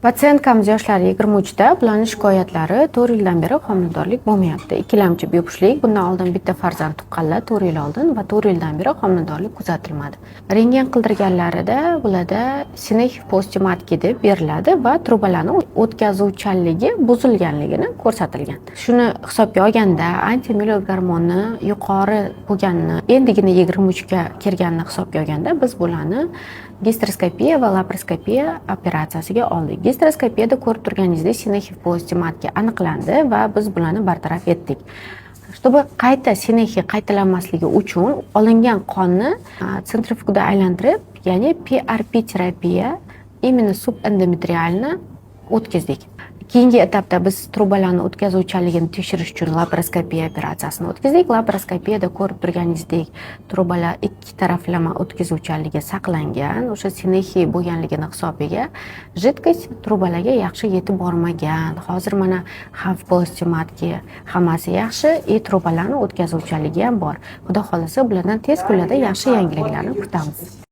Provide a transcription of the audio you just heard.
Patsientkamiz yoshlari 23 da, bularning shikoyatlari 4 yildan beri homiladorlik bo'lmayapti. Ikkilamchi bepushtlik, bundan oldin bitta farzand tuqqanlar 4 yil oldin va 4 yildan beri homiladorlik kuzatilmadi. Rentgen qildirganlarida bularda sinexif postmatki deb beriladi va trubalarning o'tkazuvchanligi buzilganligini ko'rsatilgan. Shuni hisobga olganda antimillioz gormoni yuqori bo'lganini, endigina 23 ga kelganini hisobga olganda biz bularni gastroskopiya va laparoskopiya operatsiyasiga oldik. Gastroskopiyada ko'rib turganingizdek sinexif postmatki aniqlandi va biz bularni bartaraf etdik. Чтобы qayta sinexi qaytalanmasligi uchun olingan qonni sentrifugada aylantirib, ya'ni PRP terapiya именно subendometrialni o'tkazdik. Keyingi etapda biz trubalarni o'tkazuvchanligini tekshirish uchun laparoskopiya operatsiyasini o'tkazdik. Laparoskopiyada ko'rib turganingizdek, trubalar ikki taraflama o'tkazuvchanligi saqlangan. O'sha sinexi bo'lganligini hisobiga jidkost trubalarga yaxshi yetib bormagan. Hozir mana xavf postmatki hammasi yaxshi, trubalarni o'tkazuvchanligi ham bor. Xudo xolasa bulardan tez kunlarda yaxshi yangiliklarni kutamiz.